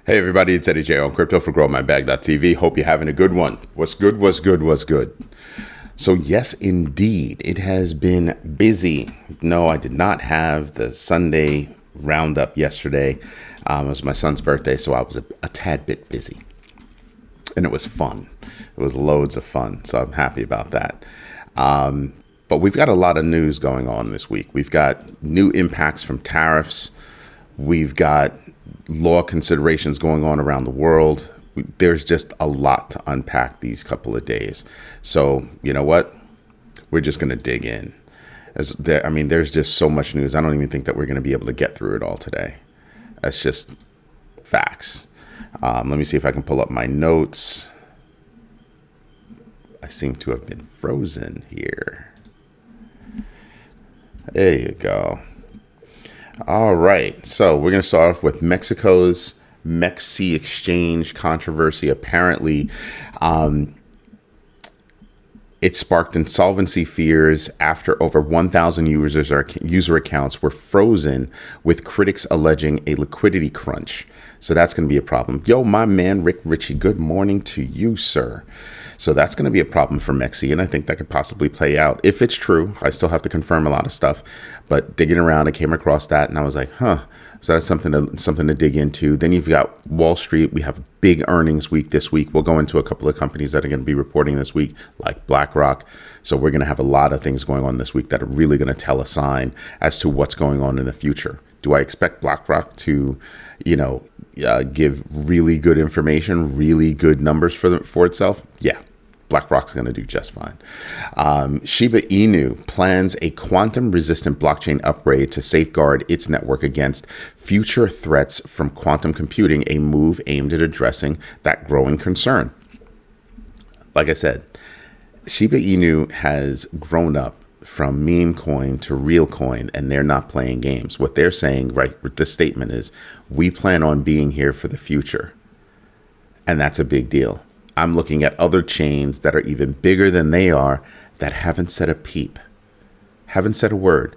Hey everybody, it's Eddie J on Crypto for GrowMyBag.tv. Hope you're having a good one. What's good, what's good, what's good? So yes, indeed, it has been busy. No, I did not have the Sunday roundup yesterday. It was my son's birthday, so I was a tad bit busy. And it was fun. It was loads of fun, so I'm happy about that. But we've got a lot of news going on this week. We've got new impacts from tariffs. We've got law considerations going on around the world. There's just a lot to unpack these couple of days. So, you know what? We're just going to dig in. There's just so much news. I don't even think that we're going to be able to get through it all today. That's just facts. Let me see if I can pull up my notes. I seem to have been frozen here. There you go. All right, so we're going to start off with Mexico's MEXC exchange controversy. Apparently, it sparked insolvency fears after over 1,000 user accounts were frozen, with critics alleging a liquidity crunch. So that's going to be a problem. Yo, my man, Rick Ritchie, good morning to you, sir. So that's going to be a problem for MEXC, and I think that could possibly play out. If it's true, I still have to confirm a lot of stuff, but digging around, I came across that, and I was like, huh. So that's something to dig into. Then you've got Wall Street. We have big earnings week this week. We'll go into a couple of companies that are going to be reporting this week, like BlackRock. So we're going to have a lot of things going on this week that are really going to tell a sign as to what's going on in the future. Do I expect BlackRock to, give really good information, really good numbers for itself? Yeah. BlackRock's going to do just fine. Shiba Inu plans a quantum-resistant blockchain upgrade to safeguard its network against future threats from quantum computing, a move aimed at addressing that growing concern. Like I said, Shiba Inu has grown up from meme coin to real coin, and they're not playing games. What they're saying, right, with this statement is, we plan on being here for the future. And that's a big deal. I'm looking at other chains that are even bigger than they are that haven't said a peep, haven't said a word.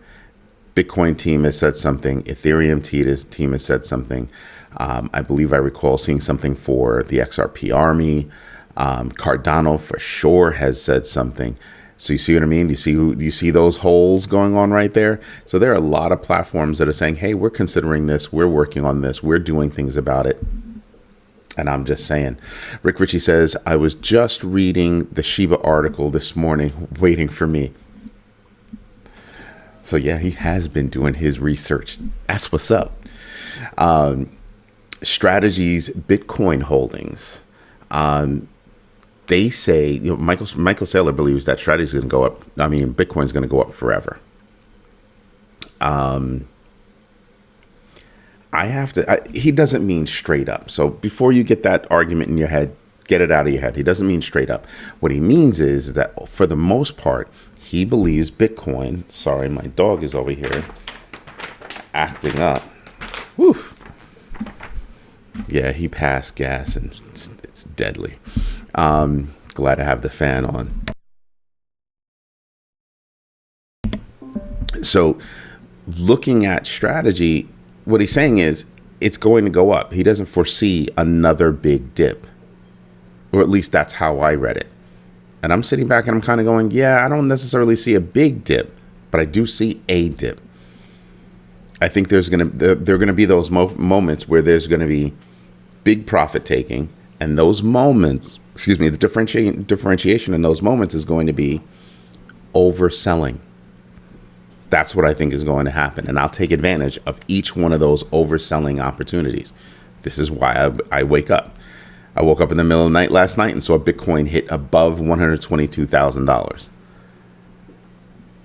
Bitcoin team has said something. Ethereum team has said something. I believe I recall seeing something for the XRP army. Cardano for sure has said something. So you see what I mean? You see those holes going on right there? So there are a lot of platforms that are saying, hey, we're considering this. We're working on this. We're doing things about it. And I'm just saying. Rick Ritchie says, I was just reading the Shiba article this morning, waiting for me. So yeah, he has been doing his research. That's what's up. Strategies, Bitcoin holdings. They say, Michael Saylor believes that strategy is going to go up. Bitcoin is going to go up forever. He doesn't mean straight up. So before you get that argument in your head, get it out of your head. He doesn't mean straight up. What he means is that for the most part, he believes Bitcoin. Sorry, my dog is over here acting up. Whew. Yeah, he passed gas and it's deadly. Glad to have the fan on. So looking at strategy, what he's saying is it's going to go up. He doesn't foresee another big dip, or at least that's how I read it. And I'm sitting back and I'm kind of going, yeah, I don't necessarily see a big dip, but I do see a dip. I think there are going to be those moments where there's going to be big profit taking, and those moments, the differentiation in those moments is going to be overselling. That's what I think is going to happen. And I'll take advantage of each one of those overselling opportunities. This is why I wake up. I woke up in the middle of the night last night and saw Bitcoin hit above $122,000.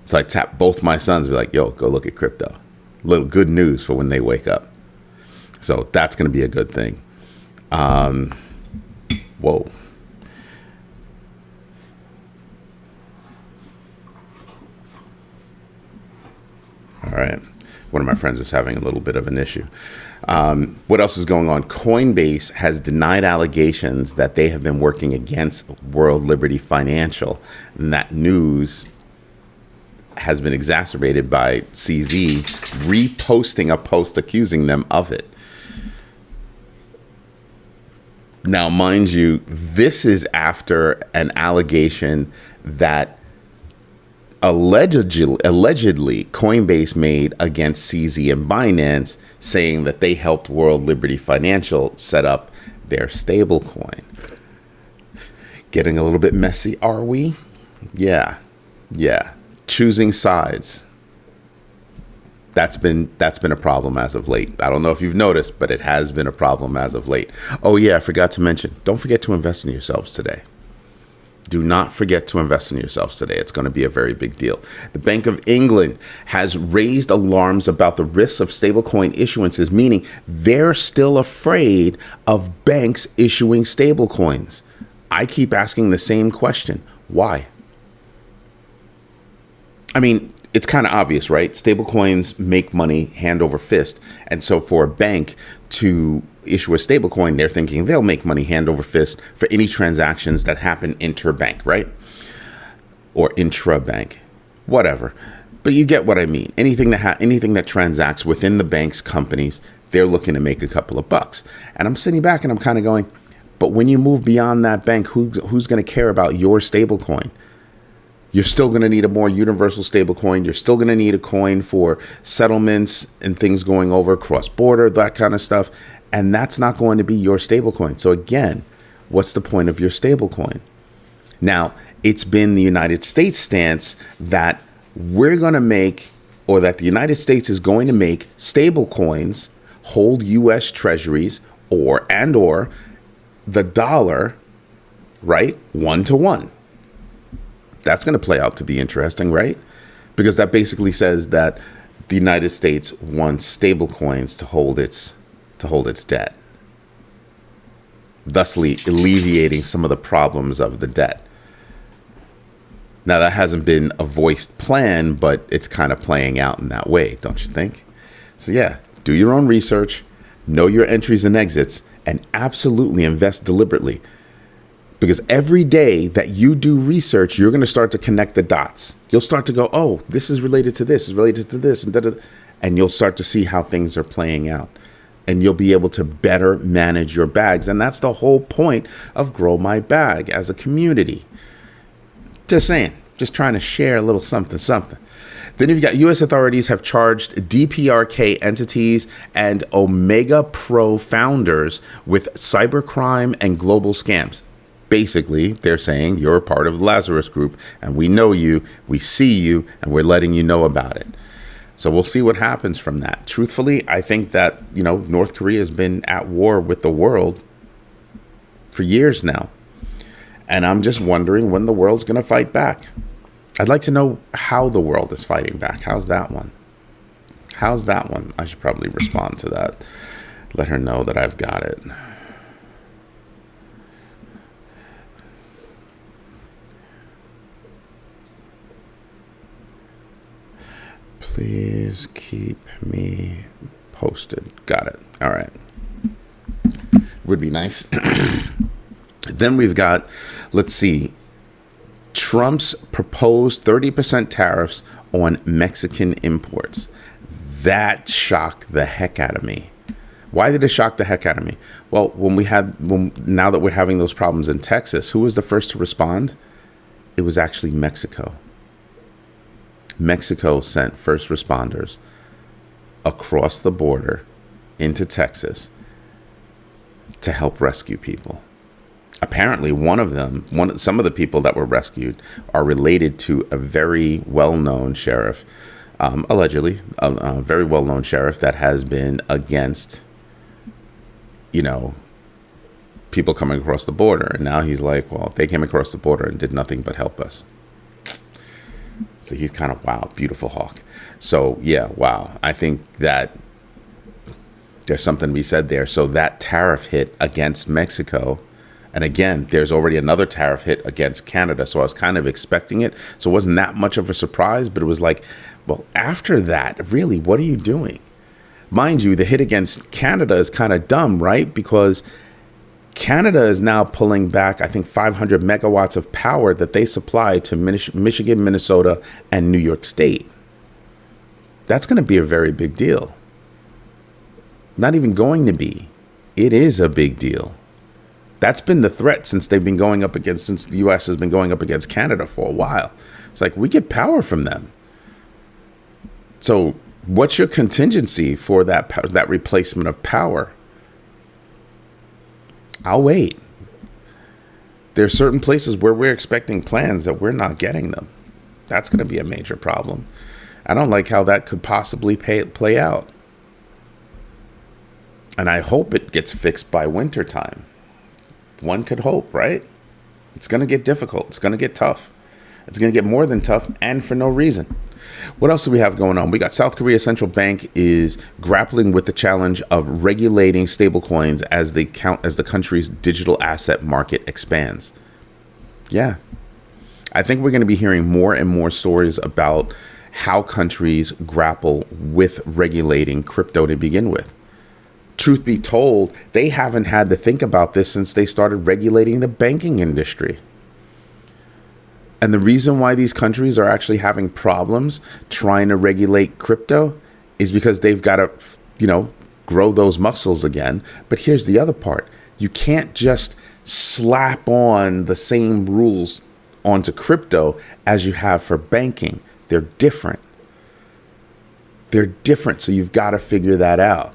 So I tapped both my sons and be like, yo, go look at crypto. Little good news for when they wake up. So that's going to be a good thing. Whoa. All right. One of my friends is having a little bit of an issue. What else is going on? Coinbase has denied allegations that they have been working against World Liberty Financial. And that news has been exacerbated by CZ reposting a post accusing them of it. Now, mind you, this is after an allegation that allegedly Coinbase made against CZ and Binance, saying that they helped World Liberty Financial set up their stablecoin. Getting a little bit messy, are we? Yeah. Choosing sides. That's been a problem as of late. I don't know if you've noticed, but it has been a problem as of late. Oh yeah, I forgot to mention, don't forget to invest in yourselves today. Do not forget to invest in yourselves today. It's going to be a very big deal. The Bank of England has raised alarms about the risks of stablecoin issuances, meaning they're still afraid of banks issuing stablecoins. I keep asking the same question. Why? I mean, it's kind of obvious, right? Stablecoins make money hand over fist. And so for a bank to issue a stablecoin, they're thinking they'll make money hand over fist for any transactions that happen interbank, right? Or intra-bank, whatever. But you get what I mean. Anything that transacts within the bank's companies, they're looking to make a couple of bucks. And I'm sitting back and I'm kind of going, but when you move beyond that bank, who's going to care about your stablecoin? You're still going to need a more universal stablecoin. You're still going to need a coin for settlements and things going over cross-border, that kind of stuff. And that's not going to be your stablecoin. So again, what's the point of your stablecoin? Now, it's been the United States stance that we're going to make, or that the United States is going to make stablecoins hold U.S. treasuries or the dollar, right, 1-to-1. That's going to play out to be interesting, right? Because that basically says that the United States wants stablecoins to hold its debt, thusly alleviating some of the problems of the debt. Now, that hasn't been a voiced plan, but it's kind of playing out in that way, don't you think? So yeah, do your own research, know your entries and exits, and absolutely invest deliberately. Because every day that you do research, you're going to start to connect the dots. You'll start to go, oh, this is related to this, is related to this, and you'll start to see how things are playing out. And you'll be able to better manage your bags. And that's the whole point of Grow My Bag as a community. Just saying, just trying to share a little something. Then you've got U.S. authorities have charged DPRK entities and Omega Pro founders with cybercrime and global scams. Basically, they're saying you're a part of the Lazarus Group, and we know you, we see you, and we're letting you know about it. So we'll see what happens from that. Truthfully, I think that, North Korea has been at war with the world for years now. And I'm just wondering when the world's going to fight back. I'd like to know how the world is fighting back. How's that one? I should probably respond to that. Let her know that I've got it. Please keep me posted. Got it. All right. Would be nice. Then we've got, let's see, Trump's proposed 30% tariffs on Mexican imports. That shocked the heck out of me. Why did it shock the heck out of me? Well, now that we're having those problems in Texas, who was the first to respond? It was actually Mexico. Mexico sent first responders across the border into Texas to help rescue people. Apparently, some of the people that were rescued are related to a very well-known sheriff, allegedly, a very well-known sheriff that has been against, people coming across the border. And now he's like, well, they came across the border and did nothing but help us. So he's kind of, wow, beautiful hawk. So, yeah, wow. I think that there's something to be said there. So that tariff hit against Mexico. And again, there's already another tariff hit against Canada. So I was kind of expecting it. So it wasn't that much of a surprise. But it was like, well, after that, really, what are you doing? Mind you, the hit against Canada is kind of dumb, right? Because Canada is now pulling back, I think, 500 megawatts of power that they supply to Michigan, Minnesota, and New York State. That's going to be a very big deal. Not even going to be. It is a big deal. That's been the threat since the U.S. has been going up against Canada for a while. It's like, we get power from them. So what's your contingency for that replacement of power? I'll wait. There's certain places where we're expecting plans that we're not getting them. That's going to be a major problem. I don't like how that could possibly play out. And I hope it gets fixed by wintertime. One could hope, right? It's going to get difficult. It's going to get tough. It's going to get more than tough, and for no reason. What else do we have going on? We got South Korea's central bank is grappling with the challenge of regulating stablecoins as the country's digital asset market expands. Yeah. I think we're going to be hearing more and more stories about how countries grapple with regulating crypto to begin with. Truth be told, they haven't had to think about this since they started regulating the banking industry. And the reason why these countries are actually having problems trying to regulate crypto is because they've got to, grow those muscles again. But here's the other part. You can't just slap on the same rules onto crypto as you have for banking. They're different. So you've got to figure that out.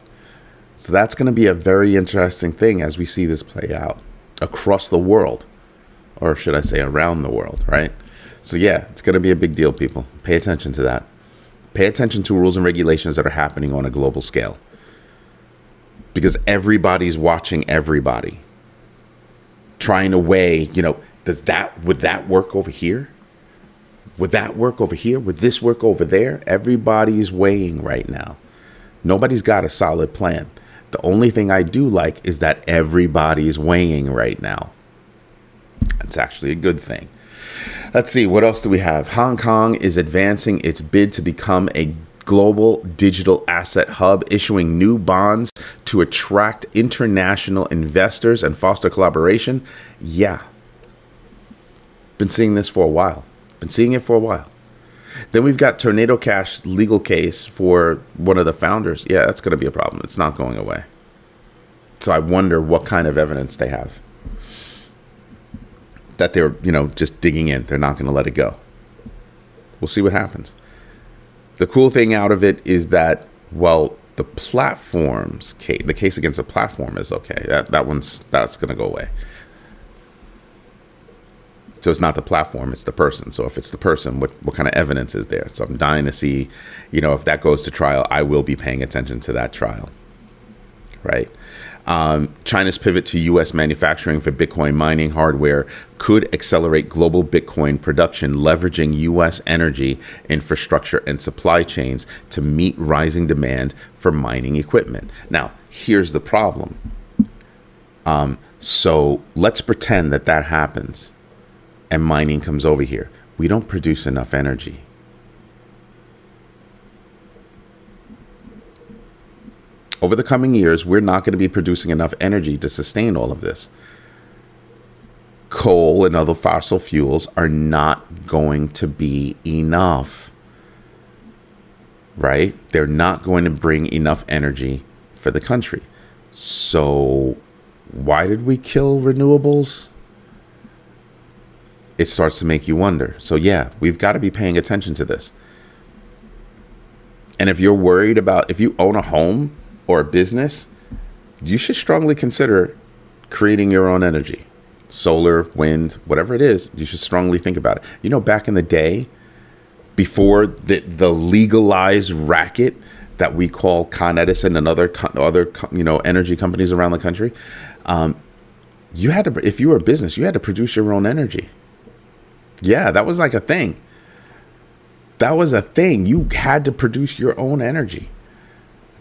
So that's going to be a very interesting thing as we see this play out across the world, or should I say around the world, right? So yeah, it's going to be a big deal, people. Pay attention to that. Pay attention to rules and regulations that are happening on a global scale, because everybody's watching everybody, trying to weigh, would that work over here? Would that work over here? Would this work over there? Everybody's weighing right now. Nobody's got a solid plan. The only thing I do like is that everybody's weighing right now. That's actually a good thing. Let's see, what else do we have? Hong Kong is advancing its bid to become a global digital asset hub, issuing new bonds to attract international investors and foster collaboration. Yeah. Been seeing this for a while. Then we've got Tornado Cash legal case for one of the founders. Yeah, that's going to be a problem. It's not going away. So I wonder what kind of evidence they have that they're, just digging in. They're not going to let it go. We'll see what happens. The cool thing out of it is that, the platform's case, the case against the platform is okay. That's going to go away. So it's not the platform, it's the person. So if it's the person, what kind of evidence is there? So I'm dying to see, if that goes to trial. I will be paying attention to that trial, right? China's pivot to U.S. manufacturing for Bitcoin mining hardware could accelerate global Bitcoin production, leveraging U.S. energy infrastructure and supply chains to meet rising demand for mining equipment. Now, here's the problem. So let's pretend that happens and mining comes over here. We don't produce enough energy. Over the coming years, we're not going to be producing enough energy to sustain all of this. Coal and other fossil fuels are not going to be enough, right? They're not going to bring enough energy for the country. So why did we kill renewables? It starts to make you wonder. So yeah, we've got to be paying attention to this. And if you're worried about, if you own a home or a business, you should strongly consider creating your own energy. Solar, wind, whatever it is, you should strongly think about it. Back in the day, before the legalized racket that we call Con Edison and other energy companies around the country, you had to, if you were a business, you had to produce your own energy. Yeah, that was like a thing. That was a thing. You had to produce your own energy.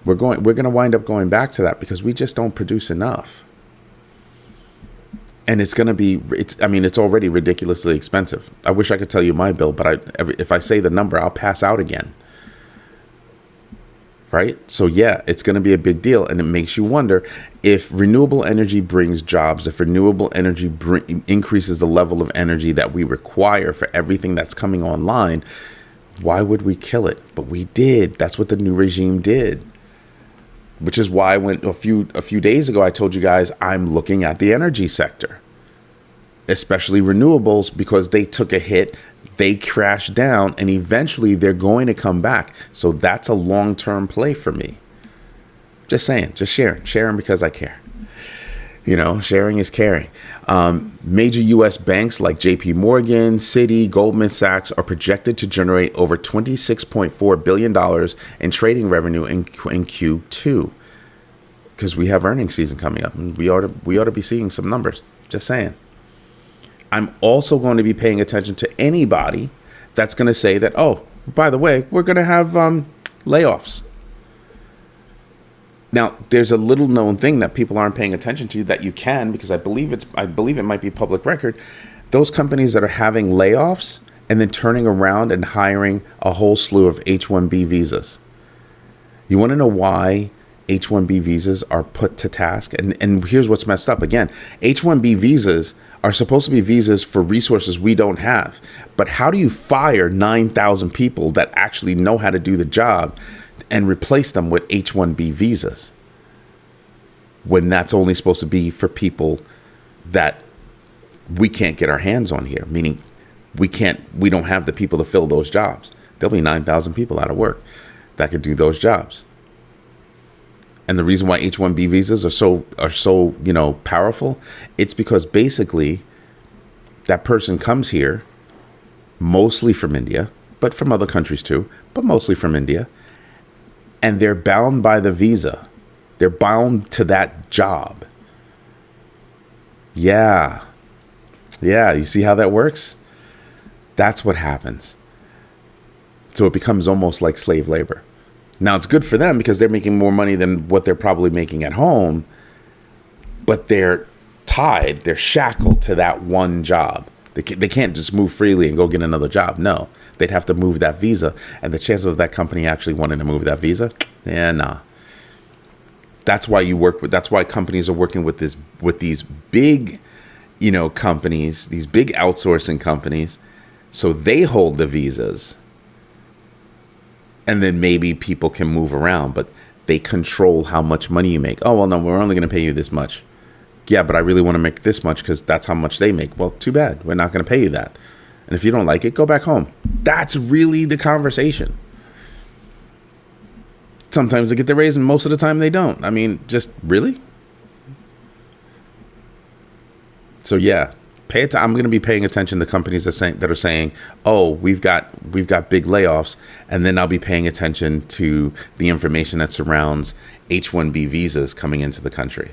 We're going to wind up going back to that because we just don't produce enough. And it's already ridiculously expensive. I wish I could tell you my bill, but if I say the number, I'll pass out again. Right? So yeah, it's going to be a big deal. And it makes you wonder, if renewable energy brings jobs, if renewable energy increases the level of energy that we require for everything that's coming online, why would we kill it? But we did. That's what the new regime did. which is why when a few days ago I told you guys I'm looking at the energy sector, especially renewables, because they took a hit, they crashed down, and eventually they're going to come back. So that's a long-term play for me. Just saying, just sharing because I care. You know, sharing is caring. Major U.S. banks like JP Morgan, Citi, Goldman Sachs are projected to generate over $26.4 billion in trading revenue in Q2, because we have earnings season coming up, and we ought to be seeing some numbers. Just saying. I'm also going to be paying attention to anybody that's going to say that, oh, by the way, we're going to have layoffs. Now, there's a little known thing that people aren't paying attention to that you can, because I believe it might be public record. Those companies that are having layoffs and then turning around and hiring a whole slew of H-1B visas. You want to know why H-1B visas are put to task? And here's what's messed up. Again, H-1B visas are supposed to be visas for resources we don't have. But how do you fire 9,000 people that actually know how to do the job and replace them with H-1B visas when that's only supposed to be for people that we can't get our hands on here? Meaning we don't have the people to fill those jobs. There'll be 9,000 people out of work that could do those jobs. And the reason why H-1B visas are so, you know, powerful, it's because basically that person comes here mostly from India, but from other countries too, but mostly from India. And they're bound by the visa. They're bound to that job. Yeah. You see how that works? That's what happens. So it becomes almost like slave labor. Now, it's good for them because they're making more money than what they're probably making at home, but they're tied, they're shackled to that one job. They can't just move freely and go get another job. No, they'd have to move that visa. And the chances of that company actually wanting to move that visa, nah. That's why companies are working with these big, you know, companies, these big outsourcing companies, so they hold the visas. And then maybe people can move around, but they control how much money you make. Oh, well, no, we're only going to pay you this much. Yeah, but I really want to make this much because that's how much they make. Well, too bad. We're not going to pay you that. And if you don't like it, go back home. That's really the conversation. Sometimes they get the raise and most of the time they don't. I mean, just really? So yeah. I'm going to be paying attention to companies that are saying, "Oh, we've got big layoffs," and then I'll be paying attention to the information that surrounds H-1B visas coming into the country.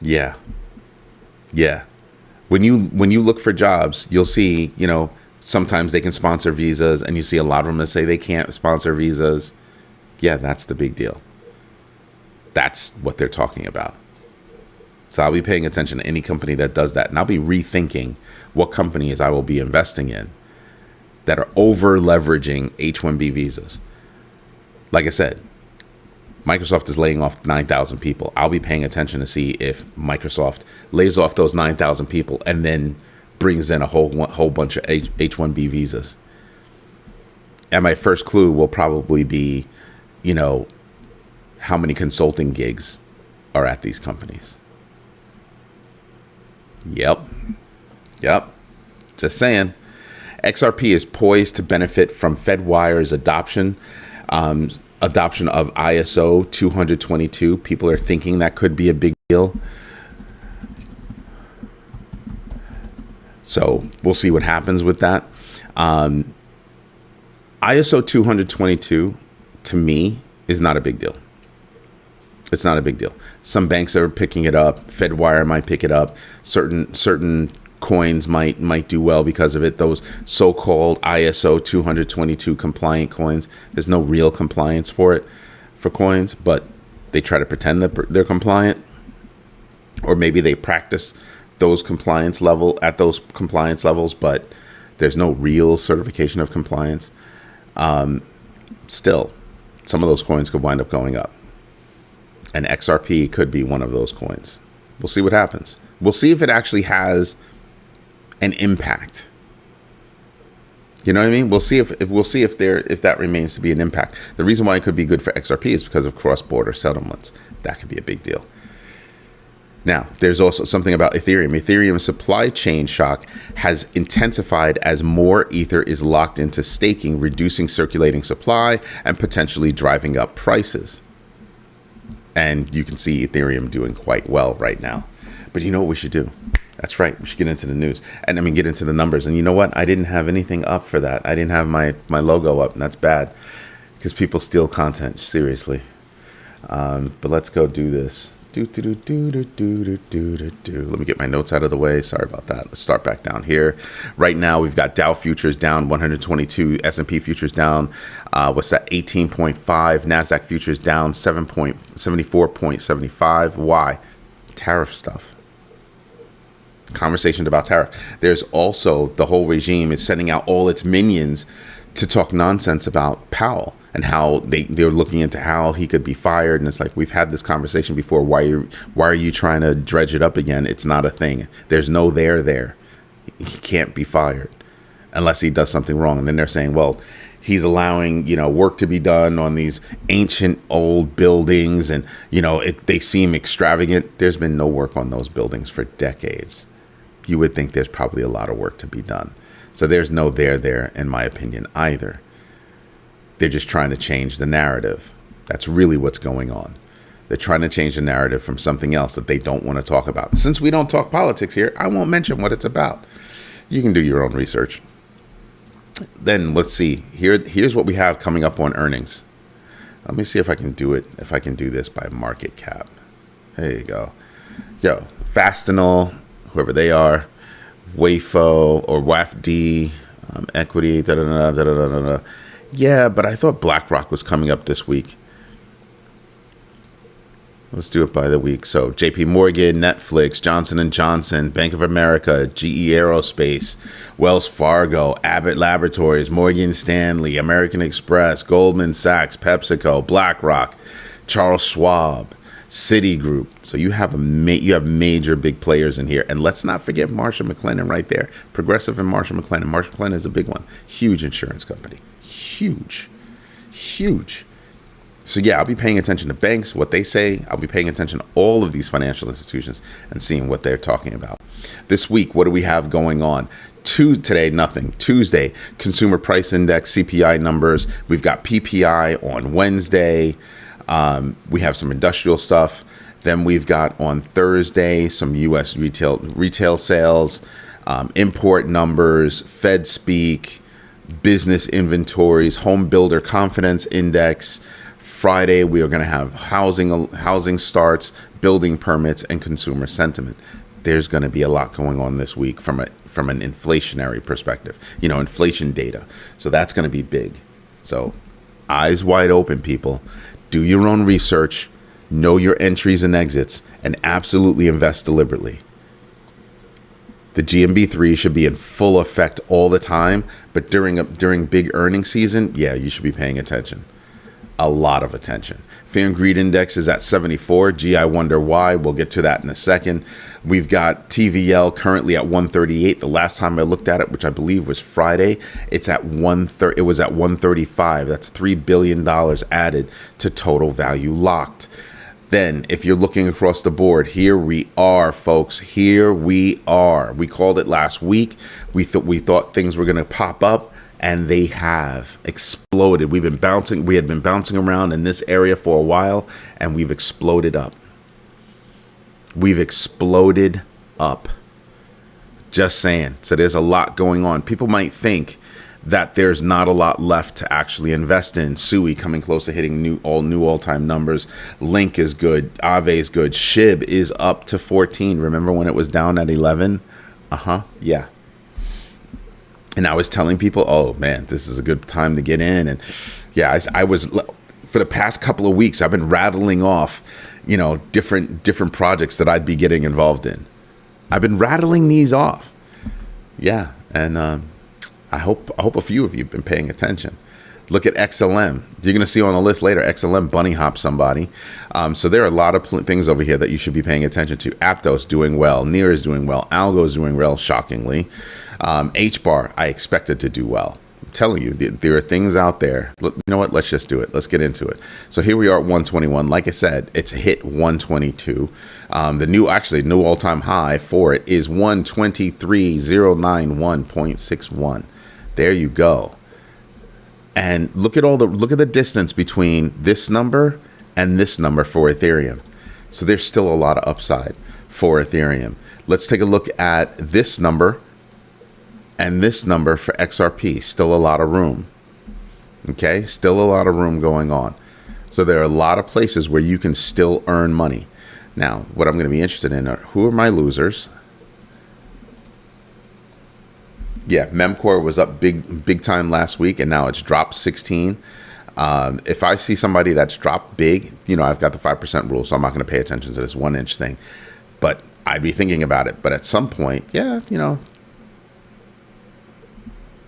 Yeah. When you look for jobs, you'll see, you know, sometimes they can sponsor visas, and you see a lot of them that say they can't sponsor visas. Yeah, that's the big deal. That's what they're talking about. So I'll be paying attention to any company that does that. And I'll be rethinking what companies I will be investing in that are over leveraging H-1B visas. Like I said, Microsoft is laying off 9,000 people. I'll be paying attention to see if Microsoft lays off those 9,000 people and then brings in a whole bunch of H-1B visas. And my first clue will probably be, you know, how many consulting gigs are at these companies. Yep. Just saying. XRP is poised to benefit from Fedwire's adoption of ISO 20022. People are thinking that could be a big deal. So we'll see what happens with that. ISO 222 to me is not a big deal. It's not a big deal. Some banks are picking it up. Fedwire might pick it up. Certain coins might do well because of it. Those so-called ISO 222 compliant coins. There's no real compliance for coins, but they try to pretend that they're compliant, or maybe they practice those compliance levels, but there's no real certification of compliance. Still, some of those coins could wind up going up. And XRP could be one of those coins. We'll see what happens. We'll see if it actually has an impact. You know what I mean? We'll see if that remains to be an impact. The reason why it could be good for XRP is because of cross-border settlements. That could be a big deal. Now, there's also something about Ethereum. Ethereum's supply chain shock has intensified as more Ether is locked into staking, reducing circulating supply and potentially driving up prices. And you can see Ethereum doing quite well right now. But you know what we should do? That's right. We should get into the news and get into the numbers. And you know what? I didn't have anything up for that. I didn't have my logo up, and that's bad because people steal content. Seriously. But let's go do this. Let me get my notes out of the way. Sorry about that. Let's start back down here. Right now, we've got Dow futures down 122, S&P futures down, 18.5, NASDAQ futures down 74.75. Why? Tariff stuff. Conversation about tariff. There's also the whole regime is sending out all its minions to talk nonsense about Powell and how they're looking into how he could be fired. And it's like, we've had this conversation before. Why are you trying to dredge it up again? It's not a thing. There's no there. He can't be fired unless he does something wrong. And then they're saying, well, he's allowing, work to be done on these ancient old buildings. And, they seem extravagant. There's been no work on those buildings for decades. You would think there's probably a lot of work to be done. So there's no there, in my opinion, either. They're just trying to change the narrative. That's really what's going on. They're trying to change the narrative from something else that they don't want to talk about. Since we don't talk politics here, I won't mention what it's about. You can do your own research. Then let's see. Here's what we have coming up on earnings. Let me see if I can do it. If I can do this by market cap. There you go. Fastenal, whoever they are, WAFO or WAFD, equity, Yeah, but I thought BlackRock was coming up this week. Let's do it by the week. So JP Morgan, Netflix, Johnson & Johnson, Bank of America, GE Aerospace, Wells Fargo, Abbott Laboratories, Morgan Stanley, American Express, Goldman Sachs, PepsiCo, BlackRock, Charles Schwab, Citigroup. So you have major big players in here. And let's not forget Marsh & McLennan right there. Progressive and Marsh & McLennan. Marsh & McLennan is a big one. Huge insurance company. Huge. So yeah, I'll be paying attention to banks, what they say. I'll be paying attention to all of these financial institutions and seeing what they're talking about. This week, what do we have going on? Today, nothing. Tuesday, Consumer Price Index, CPI numbers. We've got PPI on Wednesday. We have some industrial stuff. Then we've got on Thursday some U.S. retail sales, import numbers, Fed speak, business inventories, home builder confidence index. Friday, we are going to have housing starts, building permits, and consumer sentiment. There's going to be a lot going on this week from an inflationary perspective, inflation data. So that's going to be big. So eyes wide open, people. Do your own research, know your entries and exits, and absolutely invest deliberately. The GMB3 should be in full effect all the time, but during big earnings season, yeah, you should be paying attention. A lot of attention. Fear and Greed Index is at 74. Gee, I wonder why. We'll get to that in a second. We've got TVL currently at 138. The last time I looked at it, which I believe was Friday, it was at 135. That's $3 billion added to total value locked. Then, if you're looking across the board, here we are, folks. Here we are. We called it last week. We thought things were going to pop up. And they have exploded. We had been bouncing around in this area for a while, and we've exploded up. Just saying. So there's a lot going on. People might think that there's not a lot left to actually invest in. SUI coming close to hitting new all-time numbers. Link is good. Aave is good. SHIB is up to 14. Remember when it was down at 11? Yeah. And I was telling people, oh man, this is a good time to get in. And yeah, I was, for the past couple of weeks, I've been rattling off, different projects that I'd be getting involved in. I've been rattling these off. Yeah. And I hope a few of you have been paying attention. Look at XLM. You're going to see on the list later, XLM bunny hop somebody. So there are a lot of things over here that you should be paying attention to. Aptos doing well. NEAR is doing well. Algo is doing well, shockingly. HBAR, I expected to do well. telling you, there are things out there. You know what? Let's just do it. Let's get into it. So here we are at 121. Like I said, it's hit 122. The new all-time high for it is 123,091.61. There you go. And look at the distance between this number and this number for Ethereum. So there's still a lot of upside for Ethereum. Let's take a look at this number and this number for XRP. Still a lot of room. Okay, still a lot of room going on. So there are a lot of places where you can still earn money. Now, what I'm going to be interested in are, who are my losers? Yeah, Memcore was up big time last week, and now it's dropped 16. If I see somebody that's dropped big, I've got the 5% rule, so I'm not going to pay attention to this 1-inch thing. But I'd be thinking about it. But at some point,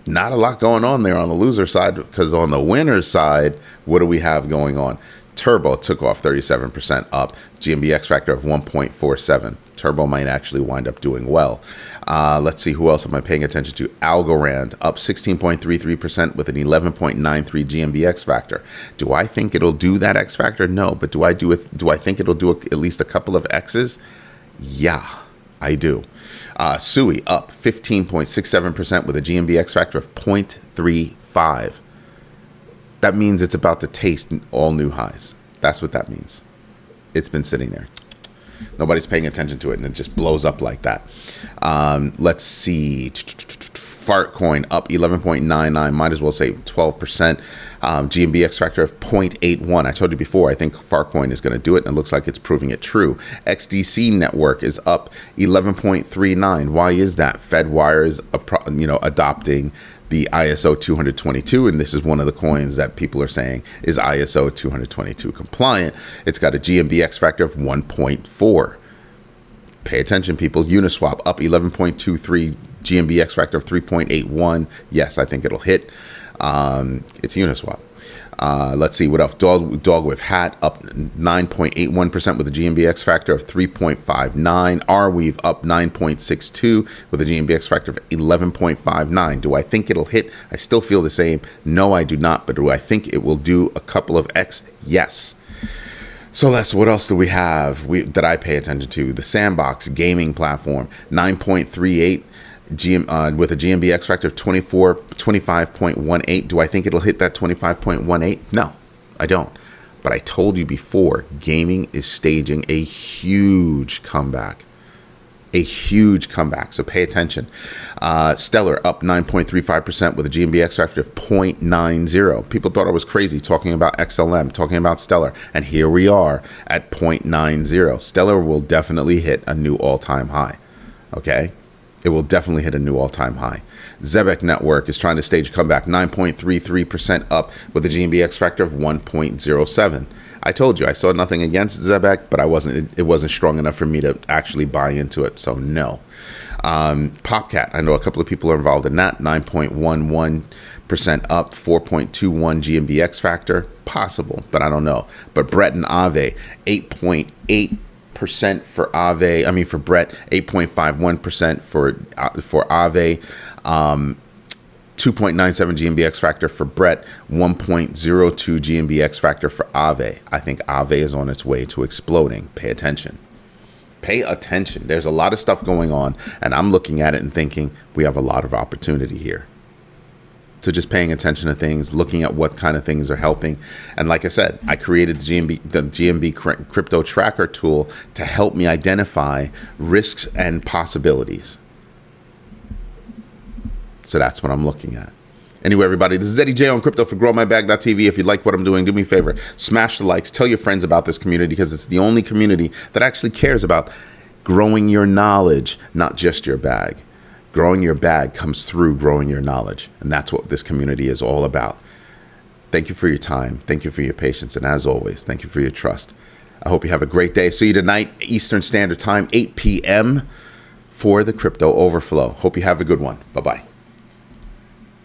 not a lot going on there on the loser side, because on the winner side, what do we have going on? Turbo took off 37% up, GMB X factor of 1.47. Turbo might actually wind up doing well. Let's see, who else am I paying attention to? Algorand up 16.33% with an 11.93 GMB X factor. Do I think it'll do that X factor? No, but do I think it'll do at least a couple of X's? Yeah, I do. Sui up 15.67% with a GMB X factor of 0.35. That means it's about to taste all new highs. That's what that means. It's been sitting there. Nobody's paying attention to it, and it just blows up like that. Let's see. Fartcoin up 11.99. Might as well say 12%. GMB X factor of 0.81. I told you before, I think Fartcoin is going to do it, and it looks like it's proving it true. XDC network is up 11.39. Why is that? Fedwire is adopting the ISO 222, and this is one of the coins that people are saying is ISO 222 compliant. It's got a GMB X factor of 1.4. Pay attention, people. Uniswap up 11.23, GMB X factor of 3.81. Yes, I think it'll hit. It's Uniswap. Let's see what else. Dog with Hat up 9.81% with a GMB X factor of 3.59. Arweave up 9.62 with a GMB X factor of 11.59. Do I think it'll hit? I still feel the same. No, I do not. But do I think it will do a couple of X? Yes. So what else do we have that I pay attention to? The Sandbox gaming platform, 9.38. With a GMB X factor of 25.18. Do I think it'll hit that 25.18? No, I don't. But I told you before, gaming is staging a huge comeback. So pay attention. Stellar up 9.35% with a GMB X factor of 0.90. People thought I was crazy talking about XLM, talking about Stellar. And here we are at 0.90. Stellar will definitely hit a new all-time high. Okay? It will definitely hit a new all-time high. Zebek Network is trying to stage a comeback, 9.33% up with a GMB X factor of 1.07. I told you, I saw nothing against Zebek, but it wasn't strong enough for me to actually buy into it, so no. Popcat, I know a couple of people are involved in that, 9.11% up, 4.21 GMB X factor, possible, but I don't know. But Brett and Aave, 8.8% for Aave. For Brett, 8.51% for Aave. 2.97 GMB X factor for Brett, 1.02 GMB X factor for Aave. I think Aave is on its way to exploding. Pay attention. Pay attention. There's a lot of stuff going on, and I'm looking at it and thinking we have a lot of opportunity here. So just paying attention to things, looking at what kind of things are helping. And like I said, I created the GMB crypto tracker tool to help me identify risks and possibilities. So that's what I'm looking at. Anyway, everybody, this is Eddie J on Crypto for GrowMyBag.tv. If you like what I'm doing, do me a favor. Smash the likes. Tell your friends about this community, because it's the only community that actually cares about growing your knowledge, not just your bag. Growing your bag comes through growing your knowledge. And that's what this community is all about. Thank you for your time. Thank you for your patience. And as always, thank you for your trust. I hope you have a great day. See you tonight, Eastern Standard Time, 8 p.m. for the Crypto Overflow. Hope you have a good one. Bye-bye.